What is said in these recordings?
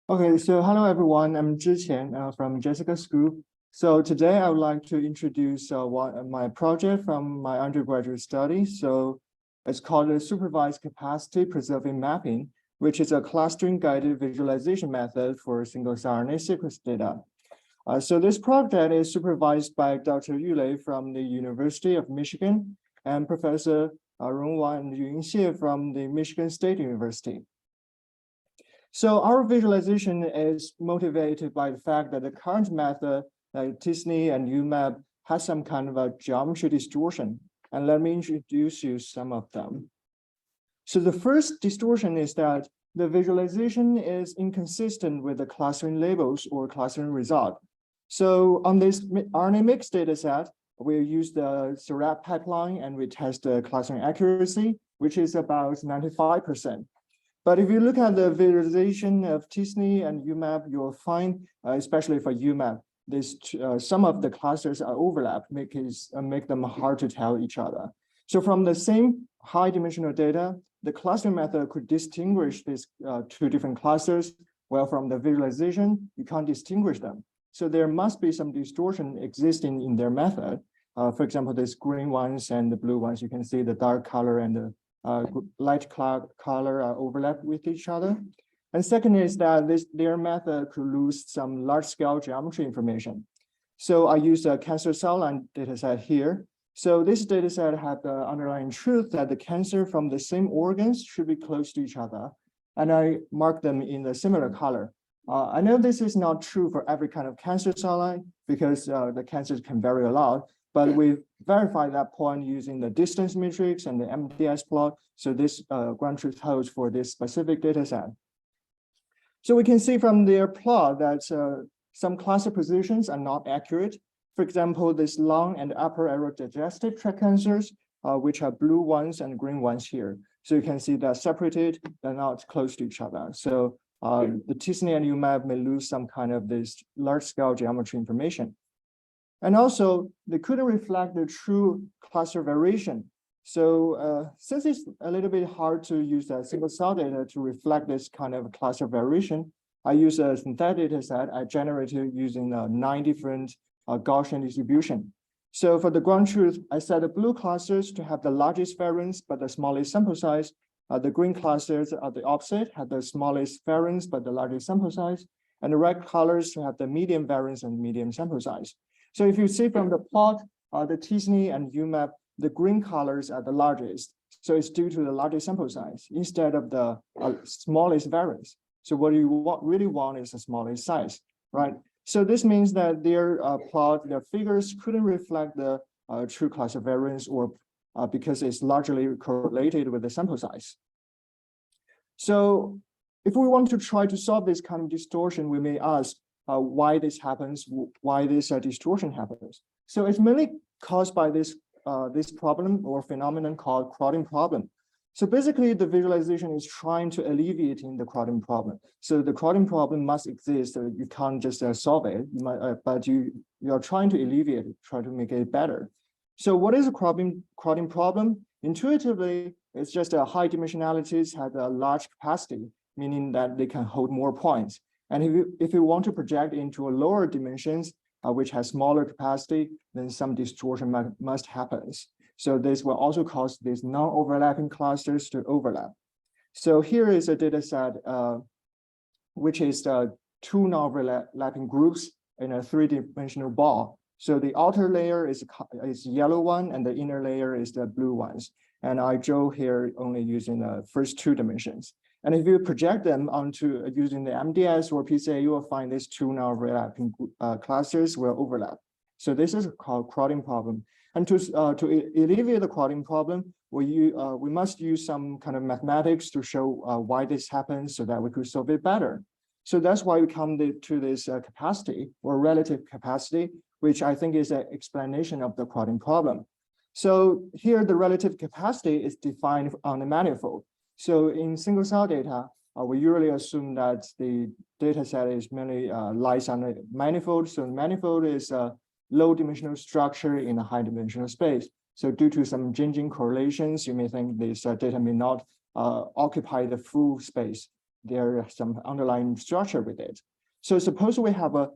Okay, so hello everyone. I'm Zhiqian from Jessica's group. So today I would like to introduce my project from my undergraduate study. So it's called a supervised capacity preserving mapping, which is a clustering guided visualization method for single-cell RNA sequence data. So this project is supervised by Dr. Yulei from the University of Michigan and Professor Rongwan and Yun Xie from the Michigan State University. So our visualization is motivated by the fact that the current method, like t-SNE and UMAP, has some kind of a geometry distortion. And let me introduce you some of them. So the first distortion is that the visualization is inconsistent with the clustering labels or clustering result. So on this RNA mix data set, we use the SERAP pipeline and we test the clustering accuracy, which is about 95%. But if you look at the visualization of t-SNE and UMAP, you'll find, especially for UMAP, some of the clusters are overlapped, make them hard to tell each other. So from the same high dimensional data, the clustering method could distinguish these two different clusters, while from the visualization, you can't distinguish them. So there must be some distortion existing in their method. For example, these green ones and the blue ones, you can see the dark color and the light color are overlapped with each other. And second is that their method could lose some large-scale geometry information. So I use a cancer cell line dataset here. So this dataset had the underlying truth that the cancer from the same organs should be close to each other. And I mark them in a similar color. I know this is not true for every kind of cancer cell line because the cancers can vary a lot. But we verified that point using the distance matrix and the MDS plot. So this ground truth holds for this specific data set. So we can see from their plot that some cluster positions are not accurate. For example, this lung and upper aerodigestive tract cancers, which are blue ones and green ones here. So you can see they're separated, they're not close to each other. So the t-SNE and UMAP may lose some kind of this large-scale geometry information. And also, they couldn't reflect the true cluster variation. So since it's a little bit hard to use a single cell data to reflect this kind of cluster variation, I use a synthetic data set I generated using 9 different Gaussian distribution. So for the ground truth, I set the blue clusters to have the largest variance, but the smallest sample size. The green clusters are the opposite, have the smallest variance, but the largest sample size. And the red colors to have the medium variance and medium sample size. So if you see from the plot, the t-SNE and UMAP, the green colors are the largest. So it's due to the largest sample size instead of the smallest variance. So what you really want is the smallest size, right? So this means that their plot, their figures couldn't reflect the true cluster variance or because it's largely correlated with the sample size. So if we want to try to solve this kind of distortion, we may ask, why this happens, why this distortion happens. So it's mainly caused by this problem or phenomenon called crowding problem. So basically, the visualization is trying to alleviate the crowding problem. So the crowding problem must exist. You can't just solve it, but you are trying to alleviate it, try to make it better. So what is a crowding problem? Intuitively, it's just a high dimensionalities have a large capacity, meaning that they can hold more points. And if you want to project into a lower dimensions, which has smaller capacity, then some distortion must happen. So this will also cause these non-overlapping clusters to overlap. So here is a data set, which is two non-overlapping groups in a 3-dimensional ball. So the outer layer is yellow one, and the inner layer is the blue ones. And I drew here only using the first 2 dimensions. And if you project them onto using the MDS or PCA, you will find these two non-overlapping clusters will overlap. So this is called crowding problem. And to alleviate the crowding problem, we must use some kind of mathematics to show why this happens so that we could solve it better. So that's why we come to this capacity or relative capacity, which I think is an explanation of the crowding problem. So here the relative capacity is defined on the manifold. So in single cell data, we usually assume that the data set is mainly lies on a manifold. So the manifold is a low dimensional structure in a high dimensional space. So due to some changing correlations, you may think this data may not occupy the full space. there is some underlying structure with it. So suppose we have a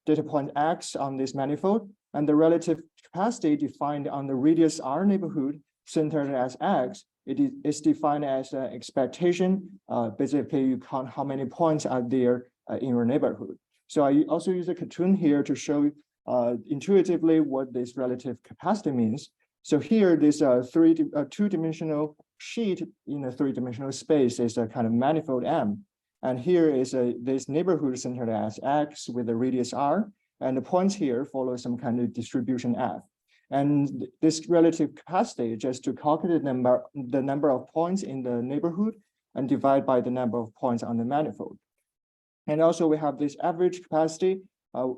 data point X on this manifold, and the relative capacity defined on the radius R neighborhood centered as X, it is defined as an expectation. Basically, you count how many points are there in your neighborhood. So I also use a cartoon here to show intuitively what this relative capacity means. So here, this two-dimensional sheet in a three-dimensional space is a kind of manifold M. And here is this neighborhood centered as X with the radius R, and the points here follow some kind of distribution F. And this relative capacity, just to calculate the number of points in the neighborhood and divide by the number of points on the manifold. And also we have this average capacity of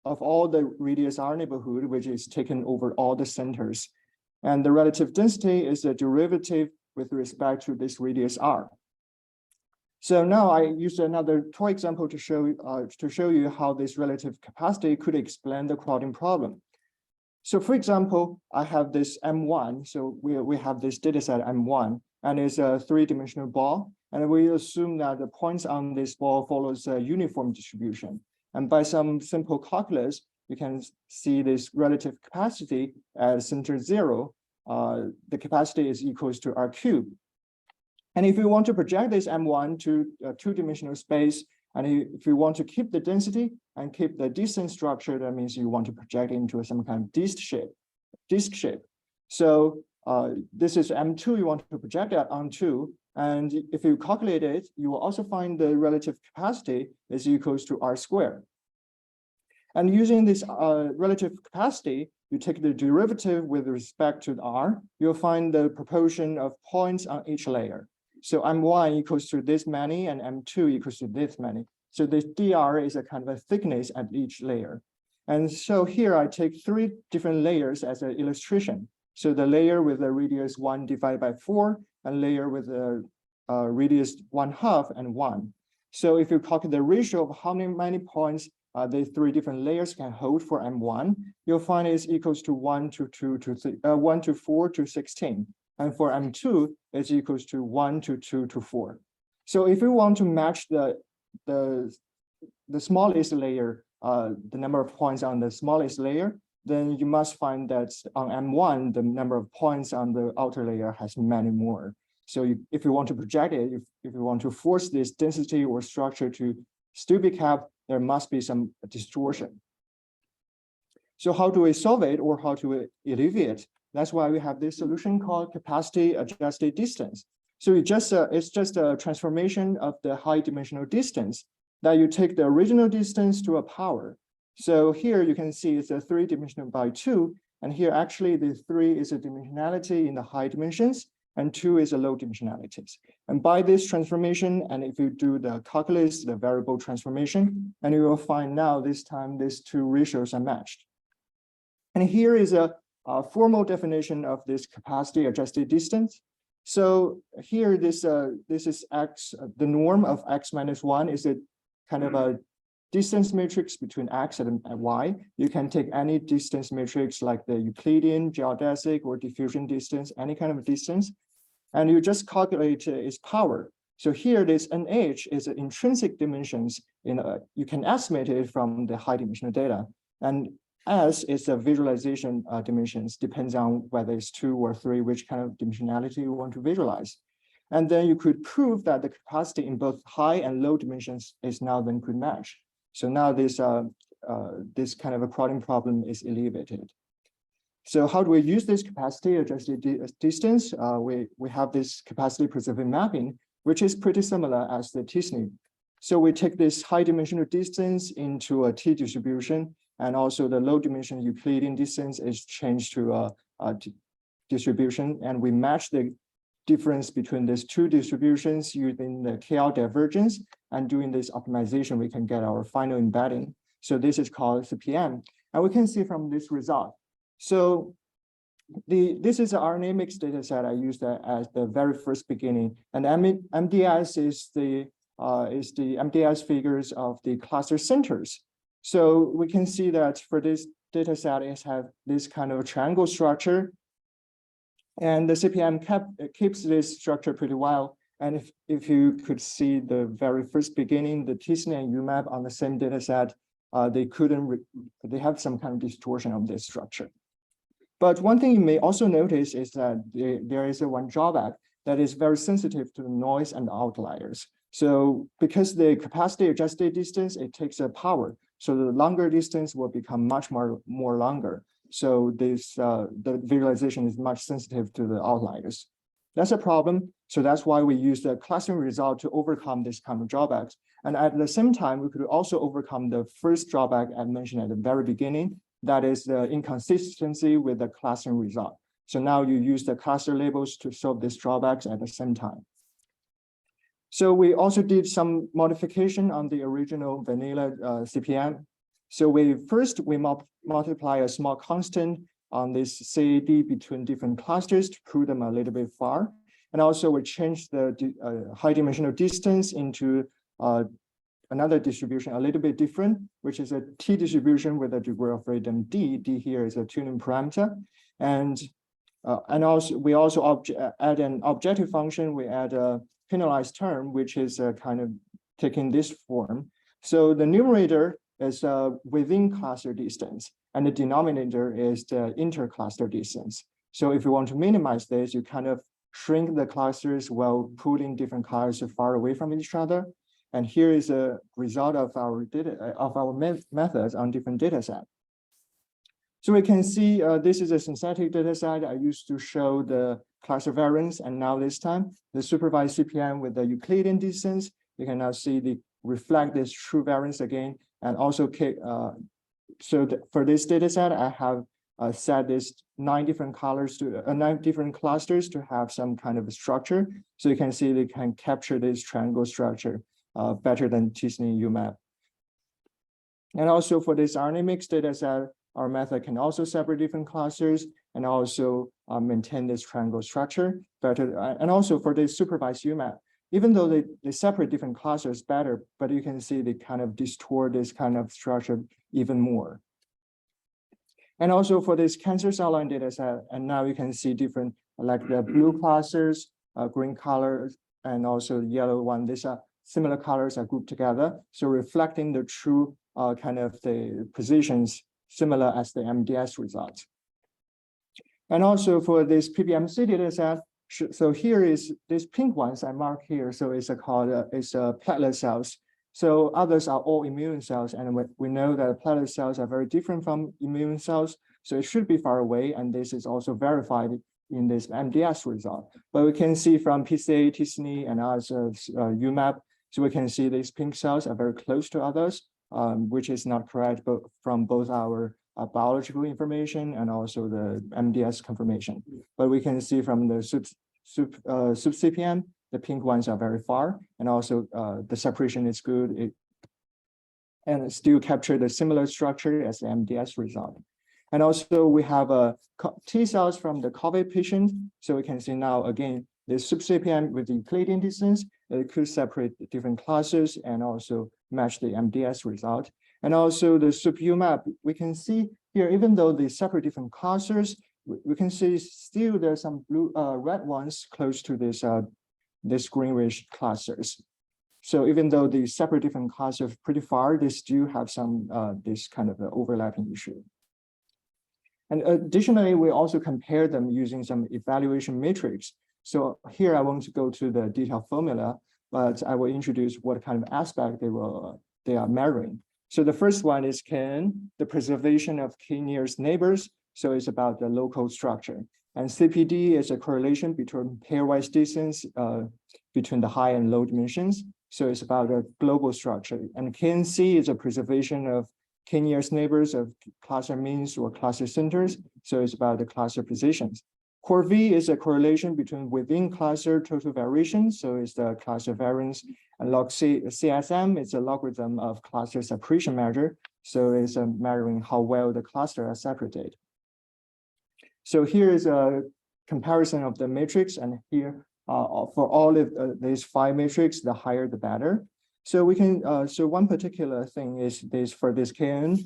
all the radius R neighborhood, which is taken over all the centers. And the relative density is a derivative with respect to this radius R. So now I used another toy example to show you how this relative capacity could explain the crowding problem. So for example, I have this M1. So we have this data set M1, and it's a three-dimensional ball. And we assume that the points on this ball follows a uniform distribution. And by some simple calculus, you can see this relative capacity at center 0. The capacity is equals to R cubed. And if you want to project this M1 to a two-dimensional space, and if you want to keep the density and keep the distance structure, that means you want to project into some kind of disk shape. So this is M2 you want to project that onto. And if you calculate it, you will also find the relative capacity is equals to R squared. And using this relative capacity, you take the derivative with respect to the R, you'll find the proportion of points on each layer. So M1 equals to this many and M2 equals to this many. So this dr is a kind of a thickness at each layer. And so here I take 3 different layers as an illustration. So the layer with the radius 1 divided by 4, and layer with the radius 1/2 and 1. So if you calculate the ratio of how many points the 3 different layers can hold for M1, you'll find it's equals to 1 to 4 to 16. And for M2, it's equals to 1 to 2 to 4. So if you want to match the smallest layer, the number of points on the smallest layer, then you must find that on M1, the number of points on the outer layer has many more. So if you want to project it, if you want to force this density or structure to still be kept, there must be some distortion. So how do we solve it, or how do we alleviate? That's why we have this solution called capacity adjusted distance. So it's just a transformation of the high dimensional distance that you take the original distance to a power. So here you can see it's a 3-dimensional by 2, and here actually the 3 is a dimensionality in the high dimensions, and 2 is a low dimensionalities. And by this transformation, and if you do the calculus, the variable transformation, and you will find now this time these 2 ratios are matched. And here is a formal definition of this capacity adjusted distance. So here this is x, the norm of x minus 1 is a kind of a distance matrix between x and y. You can take any distance matrix like the Euclidean, geodesic, or diffusion distance, any kind of distance, and you just calculate its power. So here this NH is intrinsic dimensions. You can estimate it from the high dimensional data, and S is the visualization dimensions, depends on whether it's 2 or 3, which kind of dimensionality you want to visualize. And then you could prove that the capacity in both high and low dimensions is now then could match. So now this kind of a crowding problem is alleviated. So how do we use this capacity adjusted distance? We have this capacity preserving mapping, which is pretty similar as the t-SNE. So we take this high dimensional distance into a t distribution, and also the low dimension Euclidean distance is changed to a distribution, and we match the difference between these 2 distributions using the KL divergence, and doing this optimization, we can get our final embedding. So this is called CPM, and we can see from this result. So this is an RNA mix data set I used as the very first beginning, and MDS is the MDS figures of the cluster centers. So we can see that for this data set, it has this kind of triangle structure, and the CPM keeps this structure pretty well. And if you could see the very first beginning, the t-SNE and UMAP on the same data set, they have some kind of distortion of this structure. But one thing you may also notice is that there is one drawback that is very sensitive to the noise and outliers. So because the capacity adjusted distance, it takes a power. So the longer distance will become much more longer. So the visualization is much sensitive to the outliers. That's a problem. So that's why we use the clustering result to overcome this kind of drawbacks. And at the same time, we could also overcome the first drawback I mentioned at the very beginning, that is the inconsistency with the clustering result. So now you use the cluster labels to solve these drawbacks at the same time. So we also did some modification on the original vanilla CPM. So we multiply a small constant on this CAD between different clusters to pull them a little bit far. And also we change the high dimensional distance into another distribution a little bit different, which is a T distribution with a degree of freedom D. D here is a tuning parameter. And also we also add an objective function. We add a penalized term, which is kind of taking this form. So the numerator is within cluster distance, and the denominator is the intercluster distance. So if you want to minimize this, you kind of shrink the clusters while putting different clusters far away from each other. And here is a result of our methods on different data sets. So we can see this is a synthetic data set I used to show the cluster variance, and now this time the supervised CPM with the Euclidean distance, you can now see the reflect this true variance again. And also, for this data set, I have set this 9 different colors to 9 different clusters to have some kind of a structure. So you can see they can capture this triangle structure better than t-SNE UMAP. And also for this RNA mix data set, our method can also separate different clusters and also maintain this triangle structure better. And also for this supervised UMAP, even though they separate different clusters better, but you can see they kind of distort this kind of structure even more. And also for this cancer cell line data set, and now you can see different, like the blue clusters, green colors, and also the yellow one. These are similar colors are grouped together. So reflecting the true kind of the positions similar as the MDS results. And also for this PBMC data set, so here is this pink ones I mark here. So it's called platelet cells. So others are all immune cells, and we know that platelet cells are very different from immune cells. So it should be far away, and this is also verified in this MDS result. But we can see from PCA, t-SNE, and also UMAP, so we can see these pink cells are very close to others, which is not correct, but from both our biological information and also the MDS confirmation. But we can see from the sub-CPM, the pink ones are very far, and also the separation is good, and it still capture the similar structure as the MDS result. And also we have T cells from the COVID patient, so we can see now again the sub-CPM with the Euclidean distance, it could separate the different classes and also match the MDS result. And also the sub-UMAP, we can see here, even though they separate different clusters, we can see still there's some blue, red ones close to this greenish clusters. So even though they separate different clusters pretty far, they still have some this kind of overlapping issue. And additionally, we also compare them using some evaluation matrix. So here I won't go to the detailed formula, but I will introduce what kind of aspect they are measuring. So the first one is KN, the preservation of K nearest neighbors. So it's about the local structure. And CPD is a correlation between pairwise distance between the high and low dimensions. So it's about a global structure. And KNC is a preservation of K nearest neighbors of cluster means or cluster centers. So it's about the cluster positions. Core V is a correlation between within cluster total variation. So it's the cluster variance. And log CSM is a logarithm of cluster separation measure. So it's measuring how well the cluster are separated. So here is a comparison of the matrix, and here for all of these 5 matrix, the higher the better. So we can so one particular thing is this for this KN.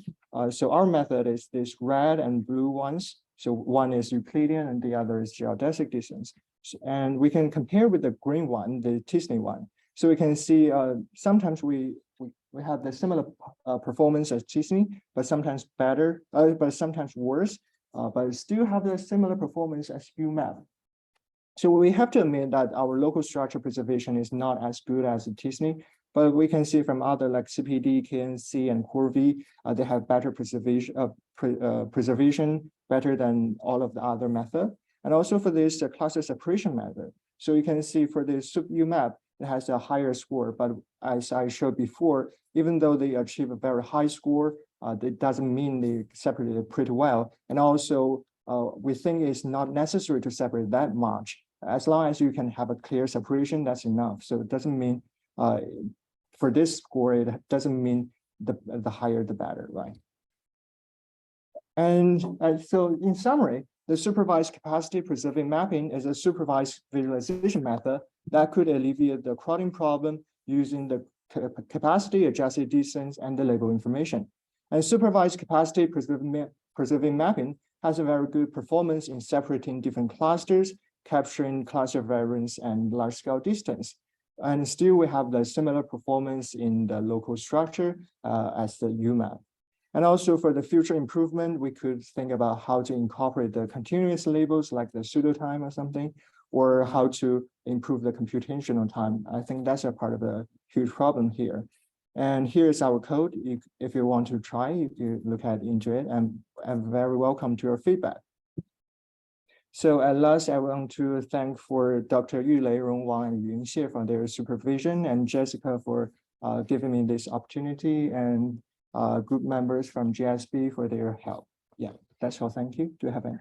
So our method is this red and blue ones. So one is Euclidean and the other is geodesic distance. And we can compare with the green one, the t-SNE one. So we can see sometimes we have the similar performance as t-SNE, but sometimes better, but sometimes worse, but still have the similar performance as UMAP. So we have to admit that our local structure preservation is not as good as the t-SNE, but we can see from other like CPD, KNC, and CoreV, they have better preservation, better than all of the other method. And also for this cluster separation method. So you can see for the UMAP, it has a higher score, but as I showed before, even though they achieve a very high score, it doesn't mean they separated pretty well. And also, we think it's not necessary to separate that much. As long as you can have a clear separation, that's enough. So it doesn't mean, for this score, it doesn't mean the higher the better, right? And so in summary, the supervised capacity preserving mapping is a supervised visualization method that could alleviate the crowding problem using the capacity, adjusted distance, and the label information. And supervised capacity preserving mapping has a very good performance in separating different clusters, capturing cluster variance and large-scale distance. And still we have the similar performance in the local structure as the UMAP. And also for the future improvement, we could think about how to incorporate the continuous labels like the pseudo time or something, or how to improve the computational time. I think that's a part of the huge problem here. And here's our code. If you want to try, you look into it, and I'm very welcome to your feedback. So at last, I want to thank for Dr. Yulei, Rong Wang, and Yun Xie for their supervision, and Jessica for giving me this opportunity, and group members from GSB for their help. Yeah, that's all. Thank you. Do you have any?